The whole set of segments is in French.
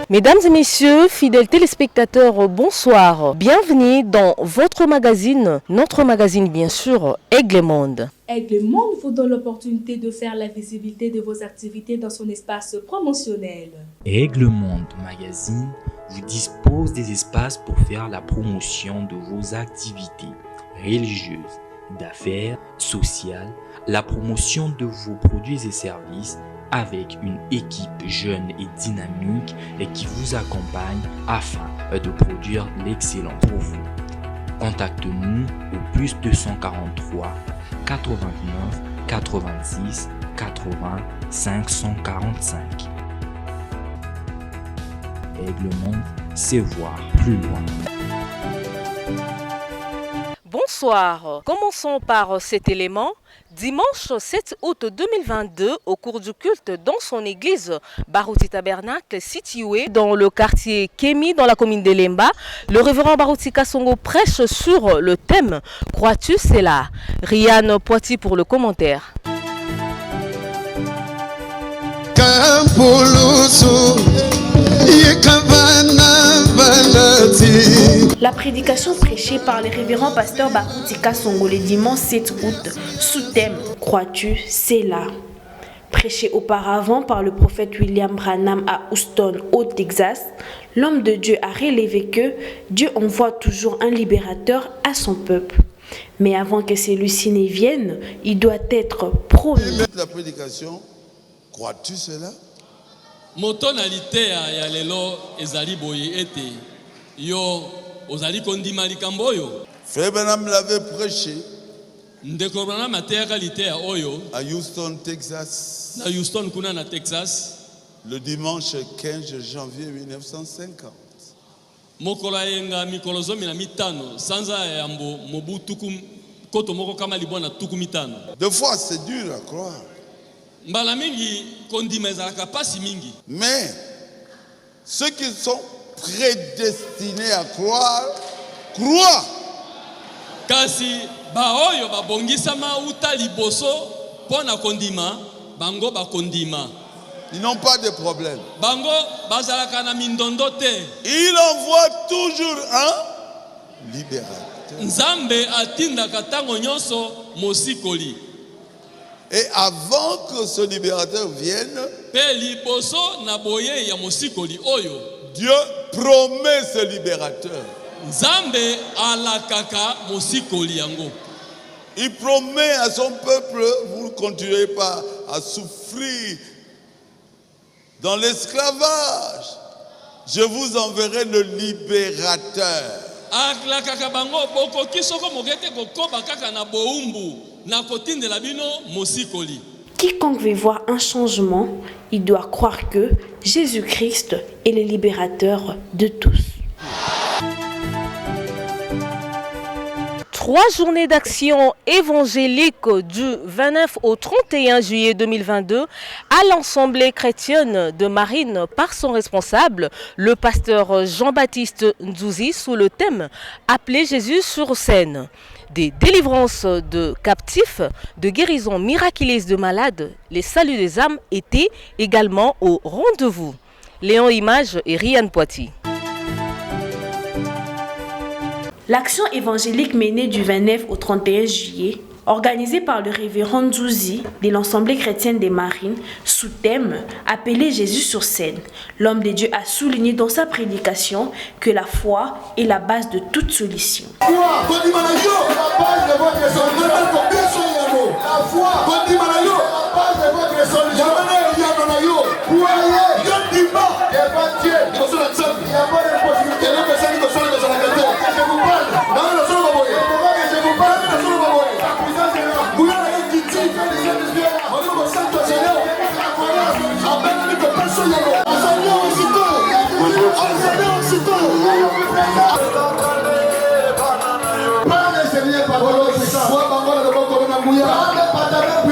Mesdames et messieurs, fidèles téléspectateurs, bonsoir. Bienvenue dans votre magazine, notre magazine bien sûr, Aigle Monde. Aigle Monde vous donne l'opportunité de faire la visibilité de vos activités dans son espace promotionnel. Aigle Monde Magazine vous dispose des espaces pour faire la promotion de vos activités religieuses, d'affaires, sociales, la promotion de vos produits et services avec une équipe jeune et dynamique et qui vous accompagne afin de produire l'excellence pour vous. Contactez-nous au plus 243 89 86 80 545. Aigle Monde, c'est voir plus loin. Bonsoir. Commençons par cet élément. Dimanche 7 août 2022, au cours du culte dans son église Barouti Tabernacle, située dans le quartier Kémi, dans la commune de Lemba, le révérend Barouti Kasongo prêche sur le thème « Crois-tu, c'est là ?» Rianne Poiti pour le commentaire. La prédication prêchée par le révérend pasteur Barouti Kasongo le dimanche 7 août sous thème « Crois-tu, c'est là ?» Prêché auparavant par le prophète William Branham à Houston, au Texas, l'homme de Dieu a relevé que Dieu envoie toujours un libérateur à son peuple. Mais avant que celui-ci ne vienne, il doit être promis. La prédication, crois-tu cela? Motonalité ya lelo ezali boye ete yo ozali kondima likambo oyo. Frère Branham l'avait prêché Ndeko Branham ateyaka liteya oyo à Houston, Texas, na Houston kuna na Texas le dimanche 15 janvier 1950. Mokolo yenga mikolo 15 sanza ya mobu tuku koto moko kama libona tuku mitano. Des fois c'est dur à croire. Mbala mingi kondima ezalaka pasi mingi. Mais ceux qui sont prédestinés à croire, croient. Kasi ba oyo babongisama uta liboso pona kondima, bango ba kondima. Ils n'ont pas de problème. Bango bazalaka na mindondo te. Il envoie toujours un libérateur. Nzambe atindaka tango nyonso mosikoli. Et avant que ce libérateur vienne, Dieu promet ce libérateur. Il promet à son peuple, vous ne continuez pas à souffrir dans l'esclavage. Je vous enverrai le libérateur. Quiconque veut voir un changement, il doit croire que Jésus-Christ est le libérateur de tous. 3 journées d'action évangélique du 29 au 31 juillet 2022 à l'Assemblée chrétienne de Marine par son responsable, le pasteur Jean-Baptiste Nzouzi, sous le thème « Appeler Jésus sur scène ». Des délivrances de captifs, de guérisons miraculeuses de malades, les saluts des âmes étaient également au rendez-vous. Léon Image et Rianne Poiti. L'action évangélique menée du 29 au 31 juillet, organisée par le révérend Nzouzi de l'Assemblée chrétienne des Marines, sous thème « Appeler Jésus sur scène ». L'homme de Dieu a souligné dans sa prédication que la foi est la base de toute solution.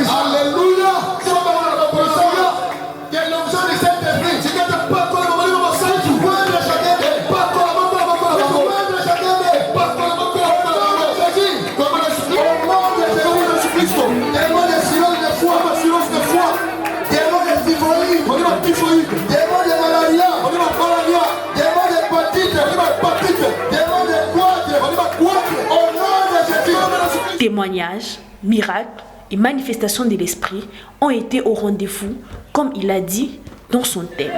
Alléluia. Témoignages, miracles et manifestations de l'esprit ont été au rendez-vous, comme il a dit dans son thème.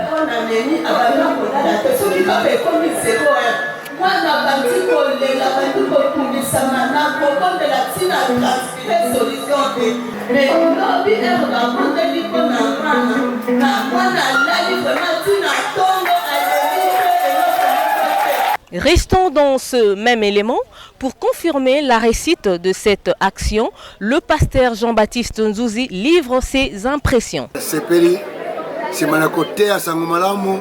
Restons dans ce même élément pour confirmer la réussite de cette action. Le pasteur Jean-Baptiste Nzouzi livre ses impressions. C'est mon côté à Sangomalamu,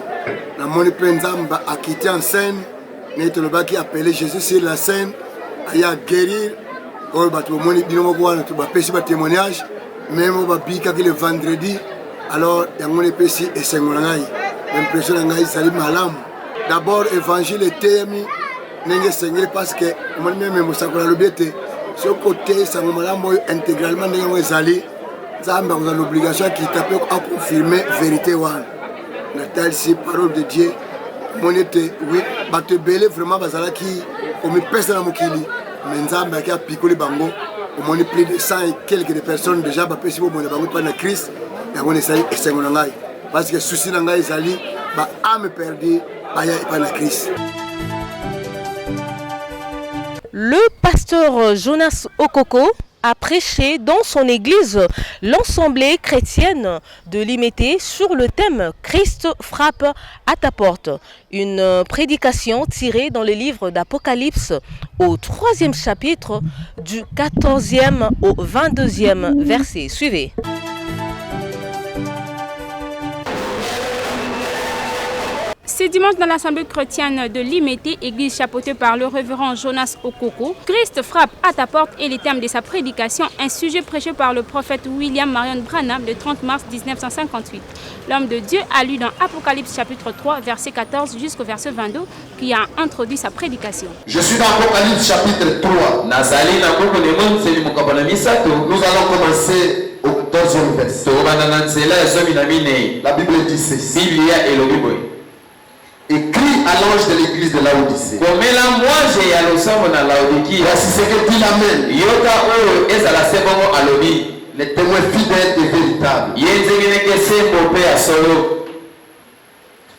la moni penzamba a quitté en scène, n'est le bas qui appelé Jésus sur la scène, il y a guérir, oh bah tu moni binomo quoi, tu vas pêcher par témoignage, même au bika qui le vendredi, alors il y a mon épaissi et Sangolangai, l'impression d'angai salim malam. D'abord évangile était mis, n'est Seigneur parce que moi même me sacola le bête, ce côté Sangomalamu intégralement n'est pas zali. Zamba a l'obligation qui t'appelle à confirmer vérité one. Natal si parole de Dieu, mon été oui, bah te belé vraiment basala qui comme personne à Mokili, mais Zamba qui a picolé bango, au moins plus de 100 et quelques personnes déjà bah pessi pour mon bango pas na Christ, et on essaye et c'est mon langue parce que souci langue ezali bah âme perdue bah y a pas na Christ. Le pasteur Jonas Okoko a prêché dans son église l'Assemblée chrétienne de Limete sur le thème « Christ frappe à ta porte ». Une prédication tirée dans le livre d'Apocalypse au 3e chapitre du 14e au 22e verset. Suivez. Ce dimanche, dans l'Assemblée chrétienne de Limete, église chapeautée par le révérend Jonas Okoko, Christ frappe à ta porte est le thème de sa prédication, un sujet prêché par le prophète William Marion Branham le 30 mars 1958. L'homme de Dieu a lu dans Apocalypse chapitre 3, verset 14 jusqu'au verset 22, qui a introduit sa prédication. Je suis dans Apocalypse chapitre 3. Nous allons commencer au 2e verset. La Bible dit ceci. Écrit à l'ange de l'église de Laodicée. Voici ce que dit l'Amen. Les témoins fidèles et véritables.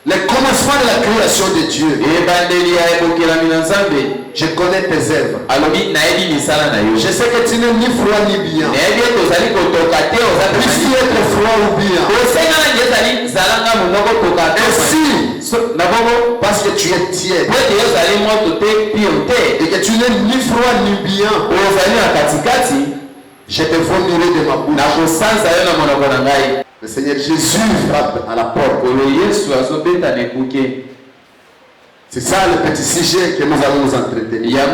Le commencement de la création de Dieu. Je connais tes œuvres. Je sais que tu n'es ni froid ni bien. Puisses-tu être froid ou bien? Ainsi, parce que tu es tiède et que tu n'es ni froid ni bien, je te vomirai de ma bouche. Le Seigneur Jésus frappe à la porte. C'est ça le petit sujet que nous allons nous entretenir.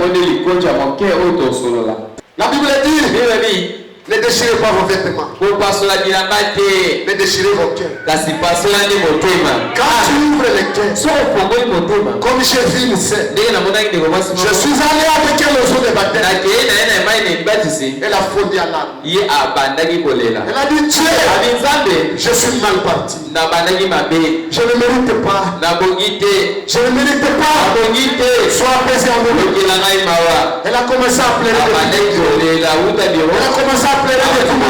La Bible dit, ne déchirez pas vos vêtements. Ne déchirez vos cœurs. Quand tu ouvres les cœurs, comme j'ai vu une scène, je suis allé avec elle au jour de baptême. Elle a fondu à l'âme. Elle a dit, Dieu, je suis mal parti. Je ne mérite pas. Je ne mérite pas. Sois apaisé en nous. Elle a commencé à pleurer. Elle a commencé à pleurer de tout mon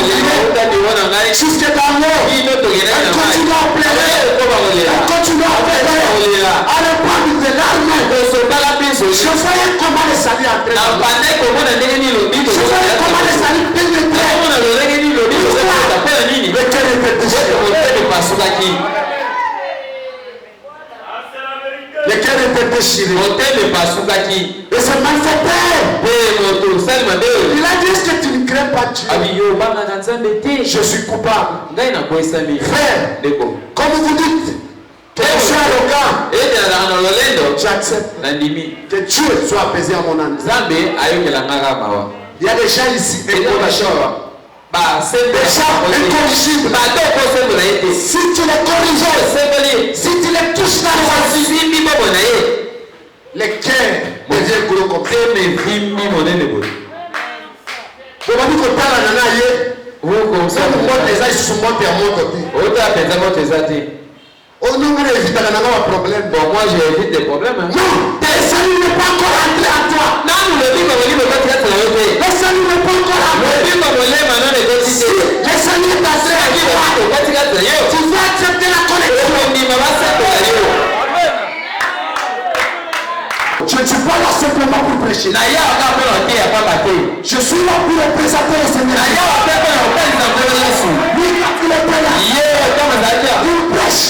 jusqu'à dans l'eau. Elle continue à pleurer. Elle continue à pleurer. Elle parle de larmes. Je voyais comment les salis entraient. Je voyais comment les salis pénétraient. Le cœur était déchiré. Le cœur était déchiré. Et ce malfaiteur, il a dit, est-ce que tu ne crains pas Dieu? Je suis coupable. Frère, comme vous dites que je suis arrogant, j'accepte que Dieu soit apaisé à mon âme. Il y a des gens ici, déjà incorrigibles. Si tu les corriges, si tu les touches là, les cœurs deviennent gros comme ça. Oh non, mais évite problème. Bon, moi j'évite des problèmes. Non, tes salut n'est pas encore entré à toi. Le salut n'est pas encore arrivé. Si le salut est passé à toi, tu vas accepter la connexion. Je ne suis pas là simplement pour prêcher. Je suis là pour représenter le Seigneur. Lui, quand il est là, il prêche.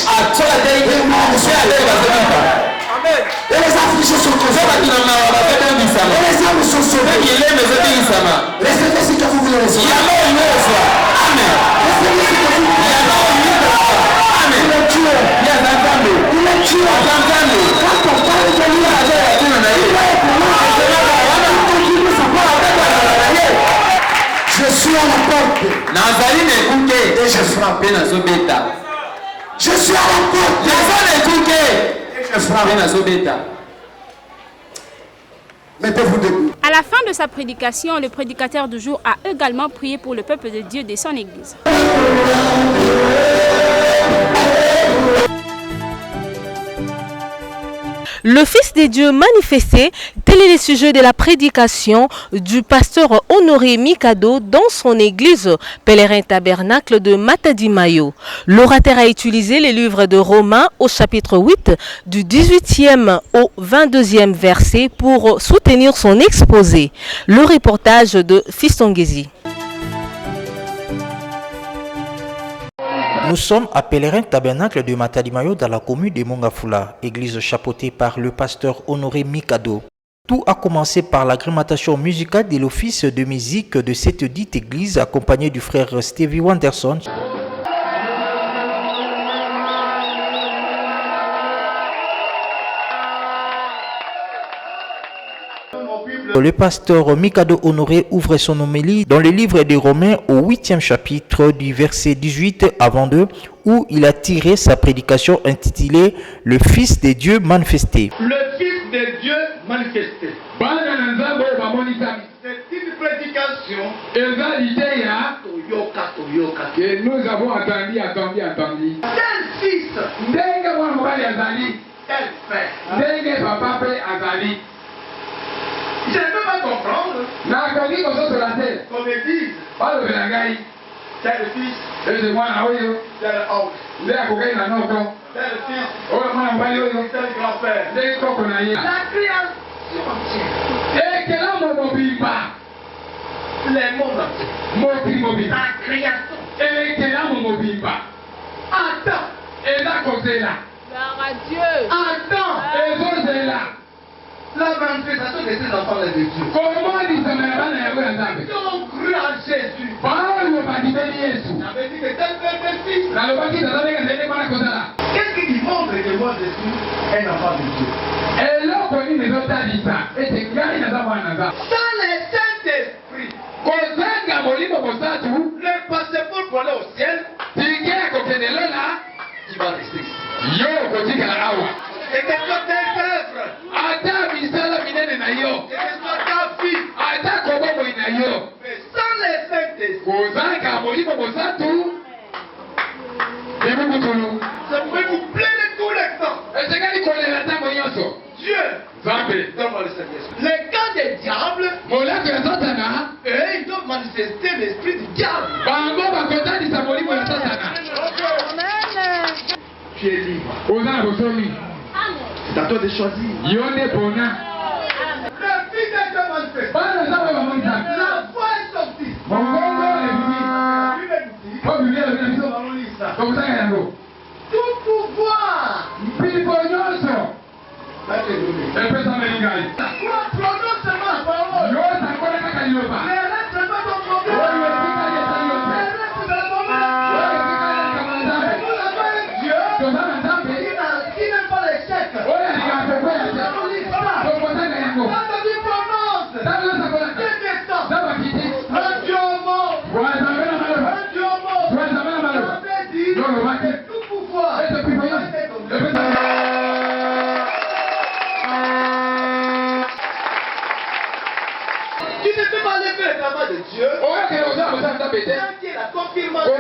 Et les affligés sont consolés. Et les âmes sont sauvées. Restez ici que vous voulez recevoir. Amen. Restez ici que vous voulez recevoir. Amen. Il est Dieu. Il est Dieu. Quand on parle de lui, je suis à la porte. Et je frappe. Je suis à la porte. Et je frappe. Mettez-vous debout. À la fin de sa prédication, le prédicateur du jour a également prié pour le peuple de Dieu de son église. Le Fils des dieux manifesté, tel est le sujet de la prédication du pasteur Honoré Mikado dans son église Pèlerin Tabernacle de Matadi-Mayo. L'orateur a utilisé les livres de Romains au chapitre 8 du 18e au 22e verset pour soutenir son exposé. Le reportage de Fistongezi. Nous sommes à Pèlerin Tabernacle de Matadi-Mayo dans la commune de Mongafula, église chapeautée par le pasteur Honoré Mikado. Tout a commencé par l'agrémentation musicale de l'office de musique de cette dite église accompagné du frère Stevie Wanderson. Le pasteur Mikado Honoré ouvre son homélie dans le livre des Romains au 8e chapitre du verset 18 à 22 où il a tiré sa prédication intitulée « Le Fils des dieux manifesté ». Le Fils des dieux manifesté. C'est une prédication que nous avons attendu. Tel fils, tel père. Je ne peux pas comprendre qu'on me dise tel fils, tel homme, tel fils, tel grand-père. La création les mondes entiers. La création. Attends. La manifestation de ces enfants de Dieu. Comment ils ont cru en Jésus. Ça veut dire que tel père, tel fils. Qu'est-ce qui montre que moi je suis un enfant de Dieu? Sans le Saint-Esprit, le passeport pour aller au ciel, tu vas rester ici. Et que soit tes œuvres, que soit ta vie, mais sans les Saint-Esprit, ça peut vous plaire tout le temps. Dieu, donne-moi le Saint-Esprit. Les cas des diables, ils doivent manifester l'esprit du diable. Tu es libre. C'est à toi de choisir. Le Fils de Dieu manifesté. La foi est sortie. Tout pouvoir. La foi prononce seulement la parole. Les rêves ne pas ton problème. Les rêves de la parole. Nous avons un Dieu qui n'aime pas l'échec. Tu ne peux pas lever le travail de Dieu. Qui est la confirmation.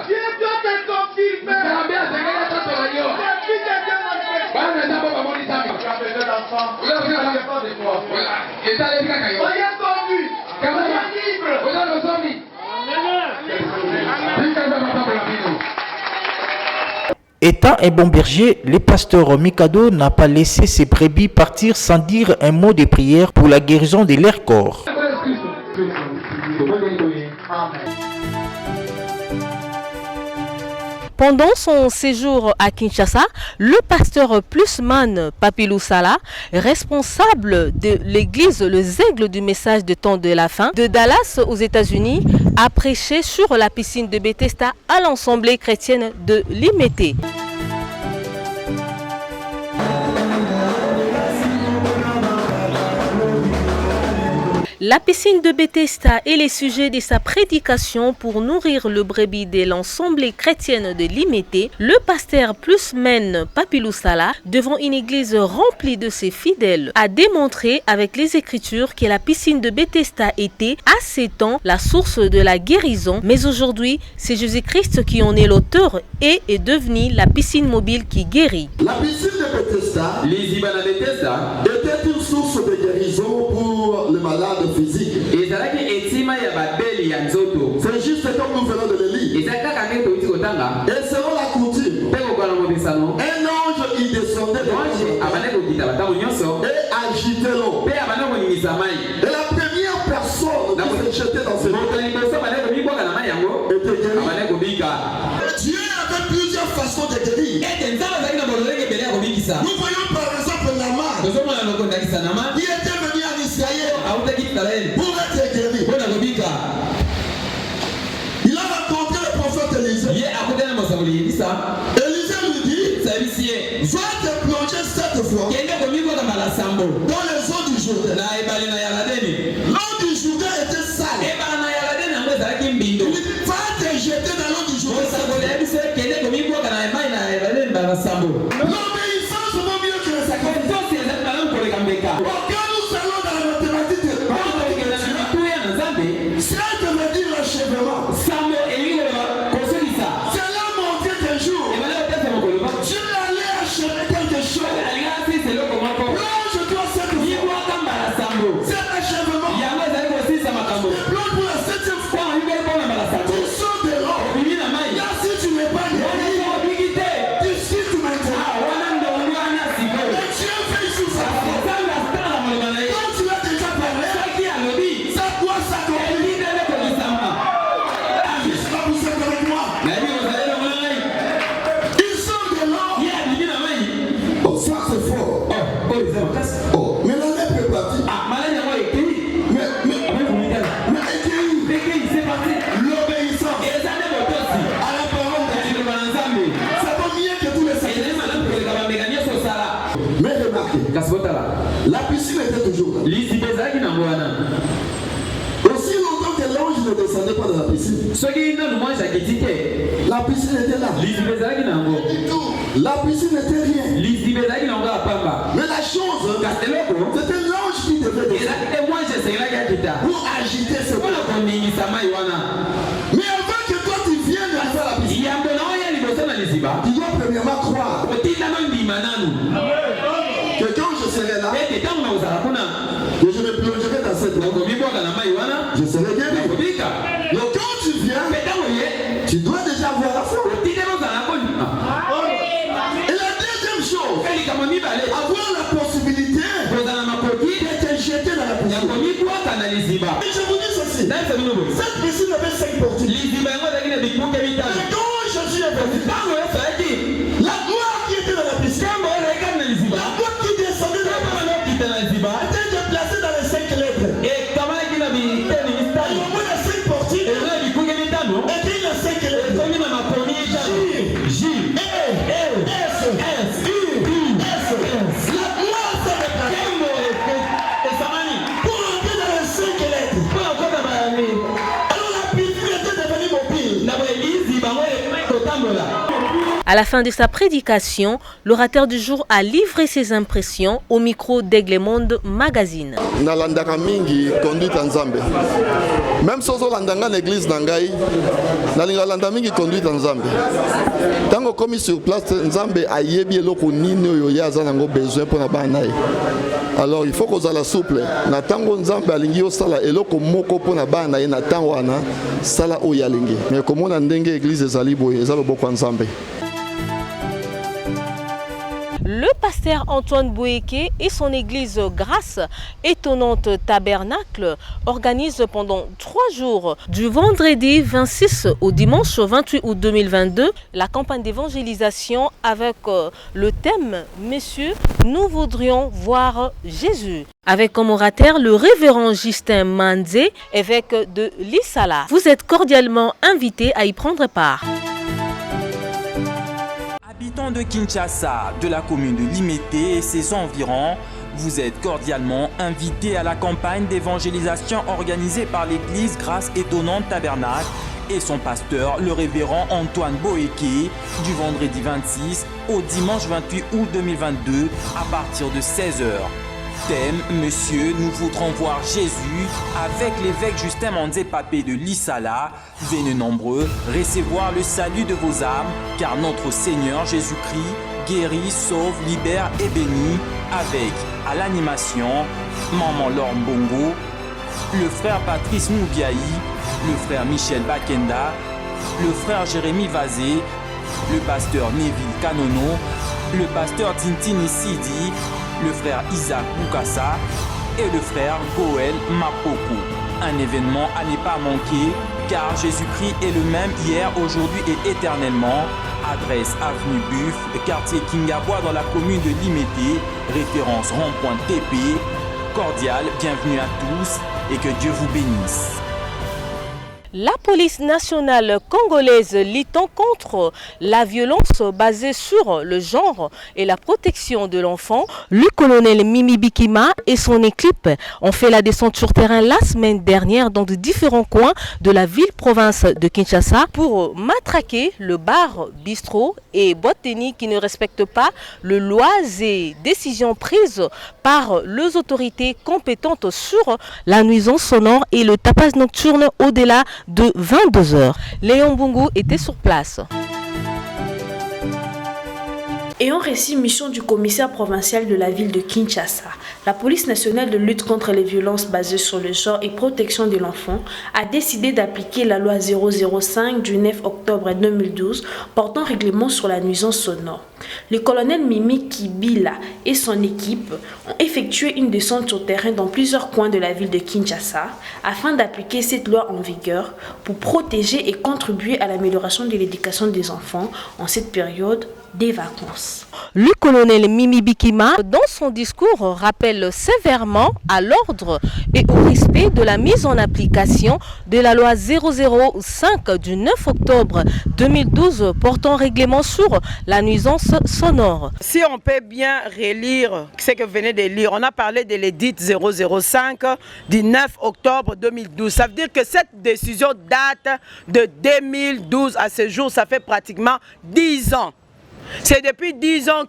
Dieu doit te confirmer. Tu as besoin d'enfants. Tu n'as pas de foi. Étant un bon berger, le pasteur Mikado n'a pas laissé ses brebis partir sans dire un mot de prière pour la guérison de leur corps. Pendant son séjour à Kinshasa, le pasteur Plusman Papilou Sala, responsable de l'église Les Aigles du message de temps de la fin de Dallas aux États-Unis, a prêché sur la piscine de Bethesda à l'Assemblée chrétienne de Limete. La piscine de Bethesda est le sujet de sa prédication pour nourrir le brebis de l'Assemblée chrétienne de Limete. Le pasteur Plusman Papilou Sala, devant une église remplie de ses fidèles, a démontré avec les Écritures que la piscine de Bethesda était à ses temps la source de la guérison, mais aujourd'hui, c'est Jésus-Christ qui en est l'auteur et est devenu la piscine mobile qui guérit. La piscine de Bethesda était une source de guérison pour les malades physiques. C'est juste comme nous venons de le lire. Et selon la coutume, un ange y descendait et agitait l'eau. Et la première personne qui s'est jetée dans cette eau était guérie. Dieu avait plusieurs façons de guérir. Nous voyons par exemple Naaman qui était venu en Israël pour être guéri. Il a rencontré le prophète Élisée. Élisée lui dit, va te plonger cette fois dans les eaux du Jourdain. L'eau du Jourdain était sale. Il dit, va te jeter dans l'eau du Jourdain. L'obéissance vaut mieux que le sacrifice. Quand nous allons dans la mathématique, c'est de me dire l'achèvement. Cela montrait qu'un jour, Dieu allait achever quelque chose. Là, je dois cette fois, c'est l'achèvement. Le plan pour la 7e fois, tu sors de l'eau. Là, si tu n'es pas guéri, tu cites maintenant. Mais Dieu fait sous sa foi. Quand tu as déjà parlé, ça doit s'accomplir. Juste là, vous êtes avec moi. Ils sont de l'eau. Oh, ça c'est fort. Oh, mais l'année est partie. Mais l'obéissance à la parole de Dieu, ça vaut mieux que tous les sacrifices. Mais remarquez, la piscine était toujours là. Aussi longtemps que l'ange ne descendait pas dans la piscine, la piscine était là. La piscine n'était rien. Mais la chose, c'était l'ange qui devait descendre pour agiter ce point. Mais avant que toi tu viennes de faire la piscine, tu dois premièrement croire que quand je serai là, que je me plongerai dans cette eau, je serai guéri. Donc quand tu viens, tu dois déjà avoir la foi. Et la deuxième chose, avoir la possibilité d'être jeté dans la piscine. Et je vous dis ceci, cette piscine avait 5 portes. Et quand Jésus est venu, la gloire qui était dans la piscine, la gloire qui descendait dans la piscine, était déplacée dans les 5 lettres. Et au bout des 5 portes, et puis les 5 lettres. J, L, S, S, U, S. La gloire s'est déplacée pour entrer dans les 5 lettres. Alors la piscine était devenue mobile. À la fin de sa prédication, l'orateur du jour a livré ses impressions au micro d'Aigle Monde Magazine. Nalandaka mingi conduite en Zambie. Même si on landanga l'église nangai, nalingalanda mingi conduite en Zambie. Tant qu'on commis sur place Nzambe a yebi eloko nini oyo yaza nango besoin pour na banaï. Alors il faut qu'on soit souple. Na tango Nzambe alingi osala eloko moko pour na banaï na tango wana sala oyalingi. Mais comme on a ndenge église ezali boye ezalo boko Nzambe. Le pasteur Antoine Boéké et son église Grâce Étonnante Tabernacle organisent pendant 3 jours, du vendredi 26 au dimanche 28 août 2022, la campagne d'évangélisation avec le thème « Messieurs, nous voudrions voir Jésus ». Avec comme orateur le révérend Justin Manzé, évêque de Lissala. Vous êtes cordialement invités à y prendre part. Habitants de Kinshasa, de la commune de Limete et ses environs, vous êtes cordialement invités à la campagne d'évangélisation organisée par l'église Grâce Étonnante Tabernacle et son pasteur, le révérend Antoine Boéké, du vendredi 26 au dimanche 28 août 2022 à partir de 16h. Thème, Monsieur, nous voudrons voir Jésus avec l'évêque Justin Manzé Papé de Lissala. Venez nombreux recevoir le salut de vos âmes, car notre Seigneur Jésus-Christ guérit, sauve, libère et bénit. Avec, à l'animation, Maman Laure Mbongo, le frère Patrice Moubiaï, le frère Michel Bakenda, le frère Jérémy Vazé, le pasteur Neville Kanono, le pasteur Tintini Sidi, le frère Isaac Boukassa et le frère Goël Mapoko. Un événement à ne pas manquer, car Jésus-Christ est le même hier, aujourd'hui et éternellement. Adresse avenue Buff, quartier Kingabois dans la commune de Limete, référence rond-point TP. Cordial, bienvenue à tous et que Dieu vous bénisse. La police nationale congolaise luttant contre la violence basée sur le genre et la protection de l'enfant, le colonel Mimi Bikima et son équipe ont fait la descente sur terrain la semaine dernière dans de différents coins de la ville-province de Kinshasa pour matraquer le bar, bistrot et boîte de nuit qui ne respectent pas les lois et décisions prises par les autorités compétentes sur la nuisance sonore et le tapage nocturne au-delà de 22 heures. Léon Bungu était sur place. Et en récit mission du commissaire provincial de la ville de Kinshasa, la police nationale de lutte contre les violences basées sur le genre et protection de l'enfant a décidé d'appliquer la loi 005 du 9 octobre 2012 portant règlement sur la nuisance sonore. Le colonel Mimi Kibila et son équipe ont effectué une descente sur terrain dans plusieurs coins de la ville de Kinshasa afin d'appliquer cette loi en vigueur pour protéger et contribuer à l'amélioration de l'éducation des enfants en cette période des vacances. Le colonel Mimi Bikima, dans son discours, rappelle sévèrement à l'ordre et au respect de la mise en application de la loi 005 du 9 octobre 2012 portant règlement sur la nuisance sonore. Si on peut bien relire ce que vous venez de lire, on a parlé de l'édit 005 du 9 octobre 2012. Ça veut dire que cette décision date de 2012 à ce jour, ça fait pratiquement 10 ans. C'est depuis 10 ans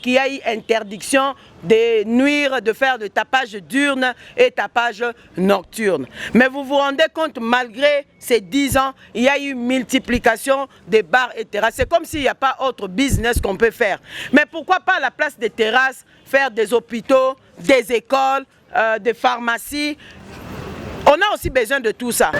qu'il y a eu interdiction de nuire, de faire de tapage diurne et tapage nocturne. Mais vous vous rendez compte, malgré ces 10 ans, il y a eu multiplication des bars et terrasses. C'est comme s'il n'y a pas autre business qu'on peut faire. Mais pourquoi pas à la place des terrasses, faire des hôpitaux, des écoles, des pharmacies? On a aussi besoin de tout ça.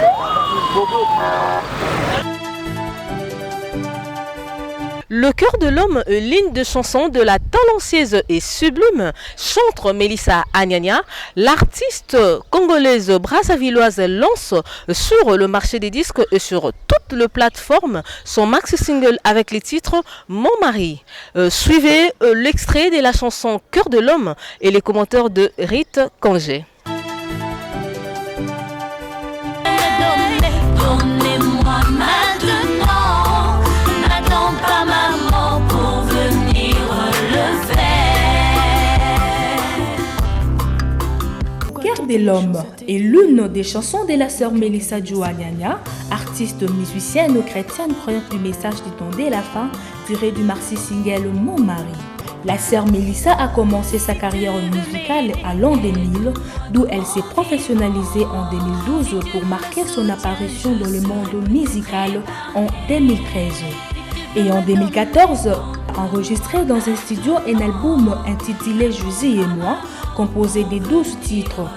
Le cœur de l'homme, ligne de chanson de la talentueuse et sublime chantre Mélissa Agnagna, l'artiste congolaise brassavilloise lance sur le marché des disques et sur toutes les plateformes son maxi single avec les titres Mon mari. Suivez l'extrait de la chanson Cœur de l'homme et les commentaires de Rite Congé. de l'homme est l'une des chansons de la sœur Mélissa Djouaniania, artiste musicienne chrétienne croyante du message du temps de la fin, tiré du maxi single Mon mari. La sœur Mélissa a commencé sa carrière musicale à l'an 2000, d'où elle s'est professionnalisée en 2012 pour marquer son apparition dans le monde musical en 2013. Et en 2014, enregistré dans un studio un album intitulé Josie et moi, composé de 12 titres.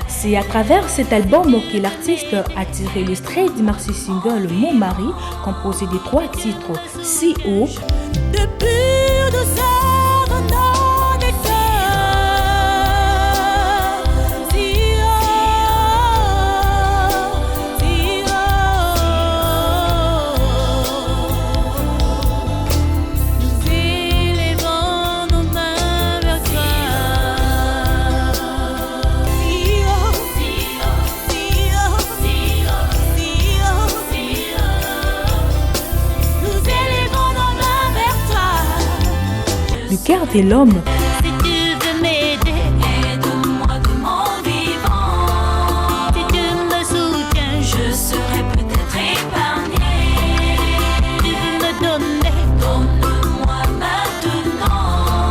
C'est à travers cet album que l'artiste a tiré l'extrait du maxi single Mon mari, composé de 3 titres, Si haut, du cœur de l'homme. Si tu veux m'aider, aide-moi de mon vivant. Si tu me soutiens, je serai peut-être épargné. Tu veux me donner, donne-moi maintenant.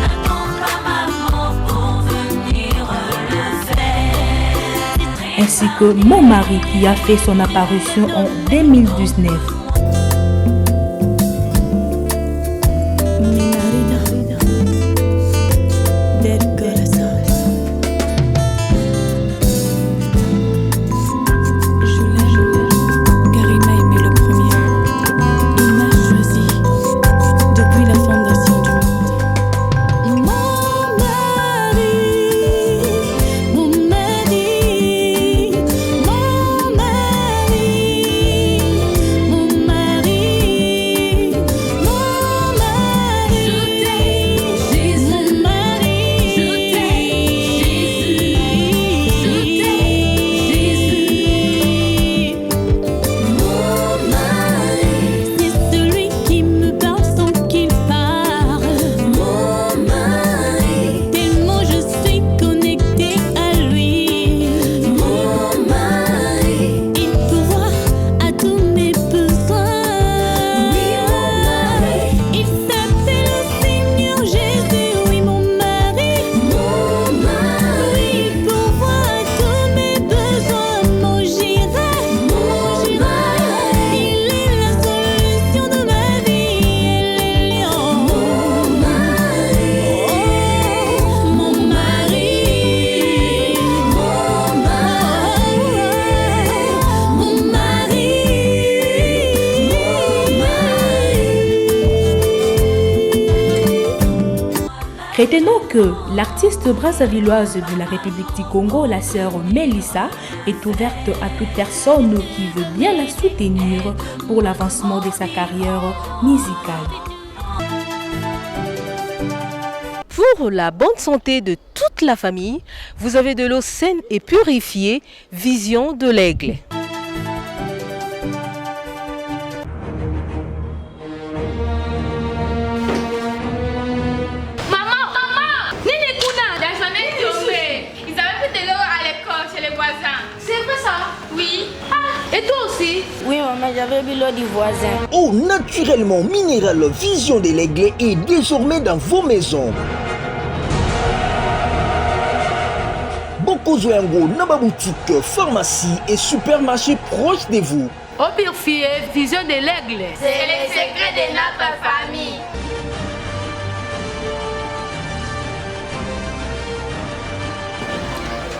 N'attends pas ma mort pour venir le faire. Ainsi que Mon mari qui a fait son apparition en 2019. Retenons que l'artiste brassavilloise de la République du Congo, la sœur Mélissa, est ouverte à toute personne qui veut bien la soutenir pour l'avancement de sa carrière musicale. Pour la bonne santé de toute la famille, vous avez de l'eau saine et purifiée, Vision de l'Aigle. Et toi aussi? Oui maman, j'avais bu l'eau du voisin. Eau naturellement minérale Vision de l'Aigle est désormais dans vos maisons. Bokozoyango, Naba boutique, pharmacie et supermarché proche de vous. Eau purifiée, Vision de l'Aigle. C'est le secret de notre famille.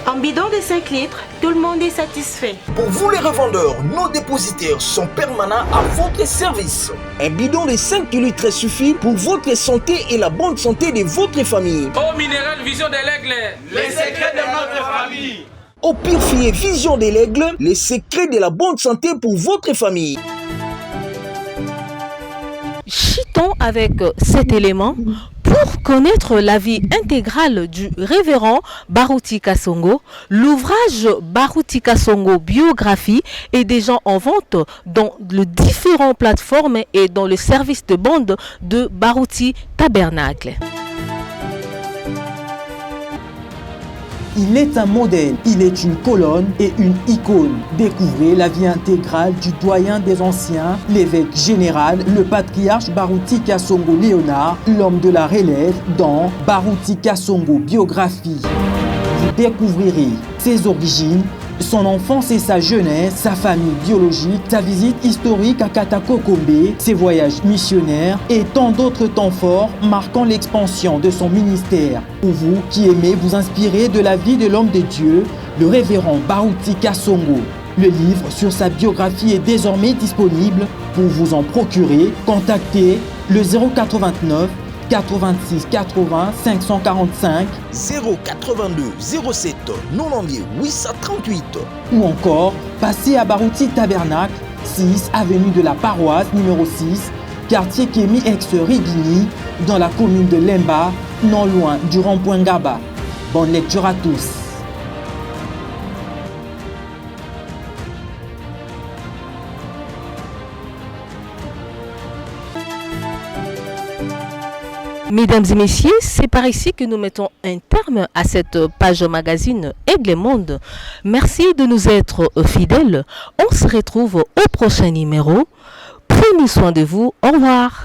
En bidon de 5 litres, tout le monde est satisfait. Pour vous les revendeurs, nos dépositaires sont permanents à votre service. Un bidon de 5 litres suffit pour votre santé et la bonne santé de votre famille. Eau minérale Vision de l'Aigle, les secrets de notre famille. Eau purifiée Vision de l'Aigle, les secrets de la bonne santé pour votre famille. Chitons avec cet élément pour connaître la vie intégrale du révérend Baruti Kasongo. L'ouvrage Baruti Kasongo biographie est déjà en vente dans les différentes plateformes et dans le service de bande de Baruti Tabernacle. Il est un modèle, il est une colonne et une icône. Découvrez la vie intégrale du doyen des anciens, l'évêque général, le patriarche Baruti Kasongo Léonard, l'homme de la relève dans Baruti Kasongo Biographie. Vous découvrirez ses origines, son enfance et sa jeunesse, sa famille biologique, sa visite historique à Katakokombe, ses voyages missionnaires et tant d'autres temps forts marquant l'expansion de son ministère. Pour vous qui aimez vous inspirer de la vie de l'homme de Dieu, le révérend Baruti Kasongo. Le livre sur sa biographie est désormais disponible. Pour vous en procurer, contactez le 089 86 80 545 082 07 90 838 ou encore passez à Baruti Tabernacle, 6 avenue de la Paroisse numéro 6, quartier Kémi ex-Ribini, dans la commune de Lemba, non loin du rond-point Gaba. Bonne lecture à tous. Mesdames et messieurs, c'est par ici que nous mettons un terme à cette page magazine Aigle Monde. Merci de nous être fidèles. On se retrouve au prochain numéro. Prenez soin de vous. Au revoir.